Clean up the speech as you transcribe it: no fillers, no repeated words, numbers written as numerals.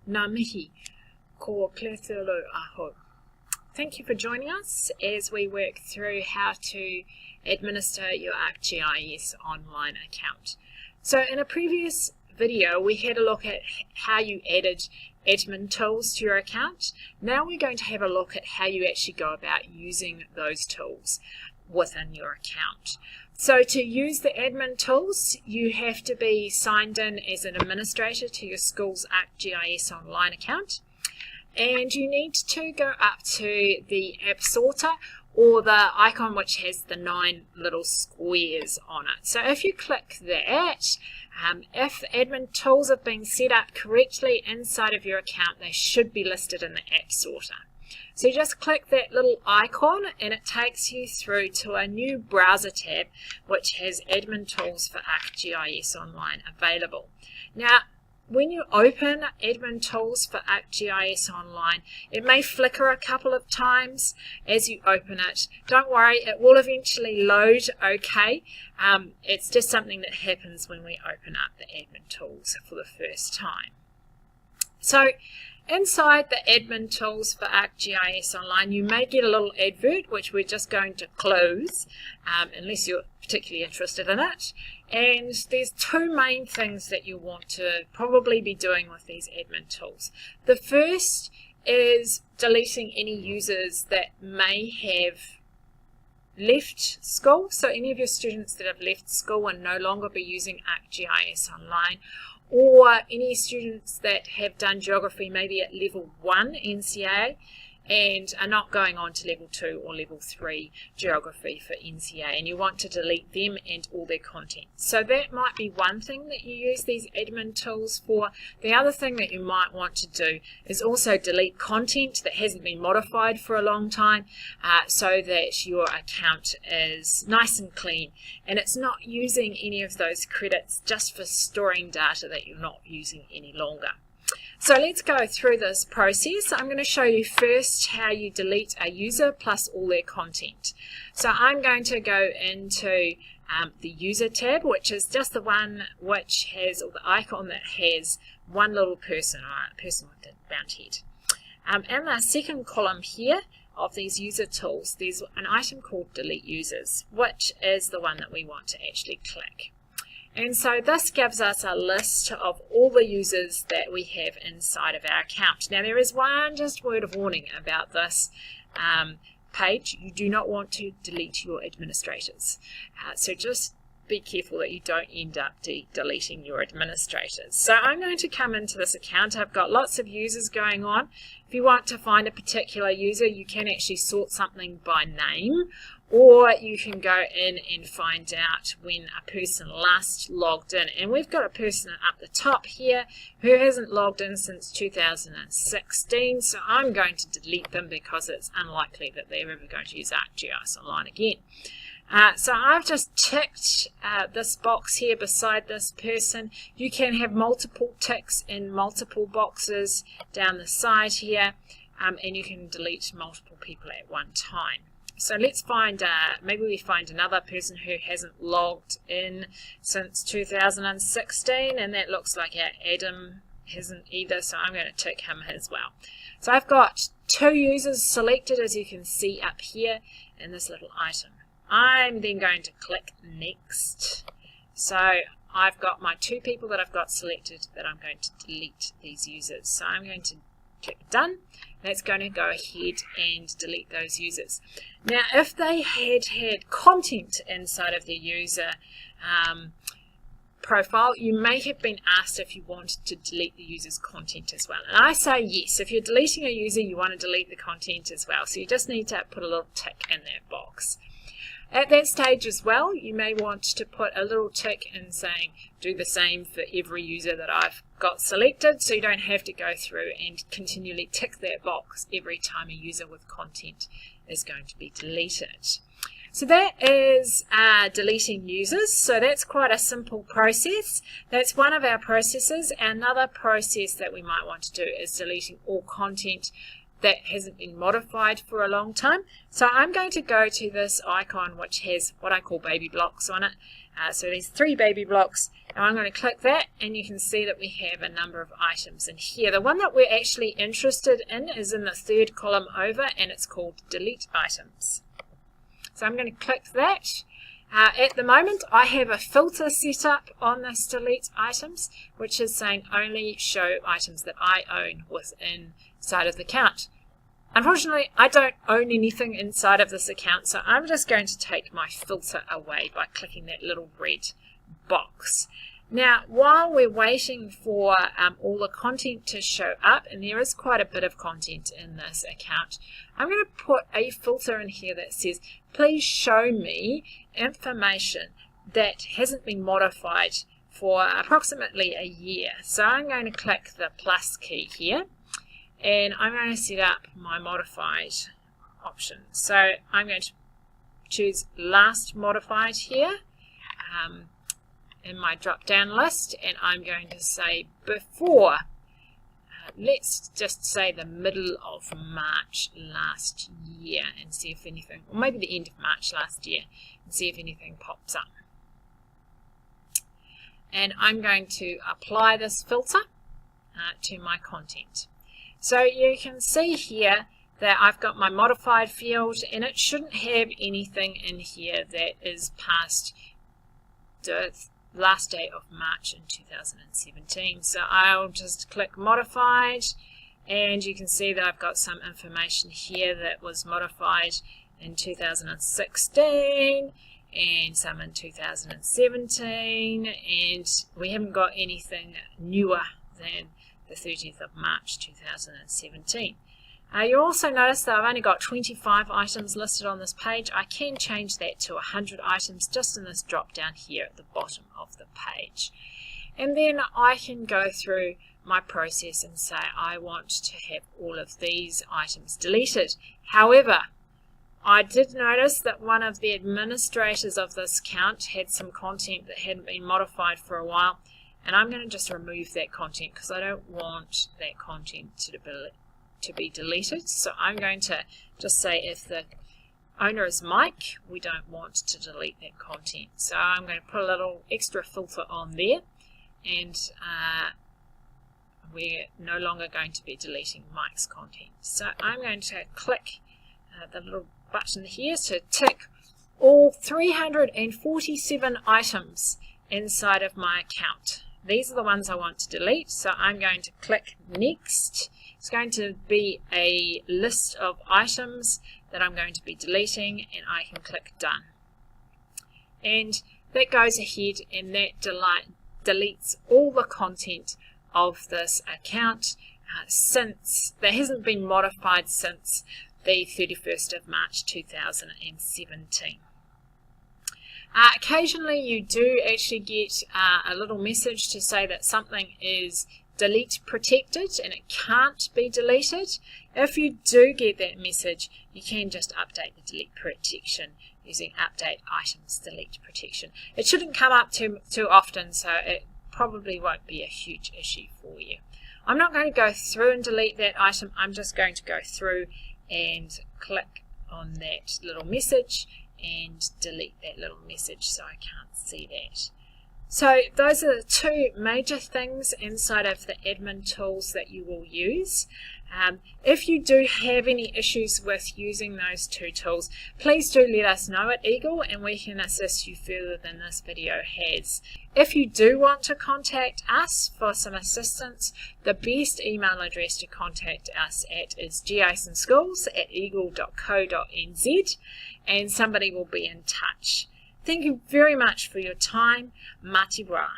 Ngā mihi, ko Cletholo aho. Thank you for joining us as we work through how to administer your ArcGIS Online account. So in a previous video we had a look at how you added admin tools to your account. Now we're going to have a look at how you actually go about using those tools within your account. So to use the admin tools, you have to be signed in as an administrator to your school's ArcGIS Online account. And you need to go up to the app sorter or the icon which has the 9 little squares on it. So if you click that, if admin tools have been set up correctly inside of your account, they should be listed in the app sorter. So you just click that little icon and it takes you through to a new browser tab which has admin tools for ArcGIS Online available. Now, when you open admin tools for ArcGIS Online, it may flicker a couple of times as you open it. Don't worry, it will eventually load okay. It's just something that happens when we open up the admin tools for the first time. So inside the admin tools for ArcGIS Online, you may get a little advert which we're just going to close unless you're particularly interested in it. And there's two main things that you want to probably be doing with these admin tools. The first is deleting any users that may have left school. So any of your students that have left school and no longer be using ArcGIS Online, or any students that have done geography maybe at level 1 NCEA and are not going on to level 2 or level 3 geography for NCEA, and you want to delete them and all their content. So that might be one thing that you use these admin tools for. The other thing that you might want to do is also delete content that hasn't been modified for a long time, so that your account is nice and clean and it's not using any of those credits just for storing data that you're not using any longer. So let's go through this process. I'm going to show you first how you delete a user plus all their content. So I'm going to go into the user tab, which is just the one which has, or the icon that has one little person, or a person with a bound head. In the second column here of these user tools, there's an item called delete users, which is the one that we want to actually click. And so this gives us a list of all the users that we have inside of our account. Now there is one just word of warning about this page. You do not want to delete your administrators. So just be careful that you don't end up deleting your administrators. So I'm going to come into this account. I've got lots of users going on. If you want to find a particular user, you can actually sort something by name, or you can go in and find out when a person last logged in. And we've got a person up the top here who hasn't logged in since 2016, so I'm going to delete them because it's unlikely that they're ever going to use ArcGIS Online again. So I've just ticked this box here beside this person. You can have multiple ticks in multiple boxes down the side here, and you can delete multiple people at one time. So let's find, maybe we find another person who hasn't logged in since 2016, and that looks like our Adam hasn't either, so I'm going to tick him as well. So I've got 2 users selected, as you can see up here in this little item. I'm then going to click next. So I've got my 2 people that I've got selected that I'm going to delete these users. So I'm going to click done. That's going to go ahead and delete those users. Now if they had content inside of their user profile, you may have been asked if you wanted to delete the user's content as well. And I say yes. If you're deleting a user, you want to delete the content as well. So you just need to put a little tick in that box. At that stage as well, you may want to put a little tick in saying do the same for every user that I've got selected, so you don't have to go through and continually tick that box every time a user with content is going to be deleted. So that is deleting users. So that's quite a simple process. That's one of our processes. Another process that we might want to do is deleting all content that hasn't been modified for a long time. So I'm going to go to this icon which has what I call baby blocks on it, So these 3 baby blocks. Now I'm going to click that, and you can see that we have a number of items in here. The one that we're actually interested in is in the 3rd column over, and it's called delete items. So I'm going to click that. At the moment I have a filter set up on this delete items, which is saying only show items that I own within inside of the account. Unfortunately, I don't own anything inside of this account, so I'm just going to take my filter away by clicking that little red box. Now, while we're waiting for all the content to show up, and there is quite a bit of content in this account, I'm going to put a filter in here that says, please show me information that hasn't been modified for approximately a year. So I'm going to click the plus key here, and I'm going to set up my modified option. So I'm going to choose last modified here in my drop down list, and I'm going to say before, let's just say the middle of March last year, and see if anything, or maybe the end of March last year, and see if anything pops up. And I'm going to apply this filter to my content. So you can see here that I've got my modified field, and it shouldn't have anything in here that is past the last day of March in 2017. So I'll just click modified, and you can see that I've got some information here that was modified in 2016 and some in 2017, and we haven't got anything newer than the 30th of March 2017. You'll also notice that I've only got 25 items listed on this page. I can change that to 100 items just in this drop down here at the bottom of the page. And then I can go through my process and say I want to have all of these items deleted. However, I did notice that one of the administrators of this account had some content that hadn't been modified for a while, and I'm going to just remove that content because I don't want that content to be deleted. So I'm going to just say if the owner is Mike, we don't want to delete that content. So I'm going to put a little extra filter on there, and we're no longer going to be deleting Mike's content. So I'm going to click the little button here to tick all 347 items inside of my account. These are the ones I want to delete, so I'm going to click next. It's going to be a list of items that I'm going to be deleting, and I can click done. And that goes ahead and that deletes all the content of this account since that hasn't been modified since the 31st of March 2017. Occasionally you do actually get a little message to say that something is delete protected and it can't be deleted. If you do get that message, you can just update the delete protection using update items delete protection. It shouldn't come up too often, so it probably won't be a huge issue for you. I'm not going to go through and delete that item. I'm just going to go through and click on that little message and delete that little message so I can't see that. So those are the two major things inside of the admin tools that you will use. If you do have any issues with using those two tools, please do let us know at Eagle and we can assist you further than this video has. If you do want to contact us for some assistance, the best email address to contact us at is jasonschools@eagle.co.nz, and somebody will be in touch. Thank you very much for your time. Mā te wā.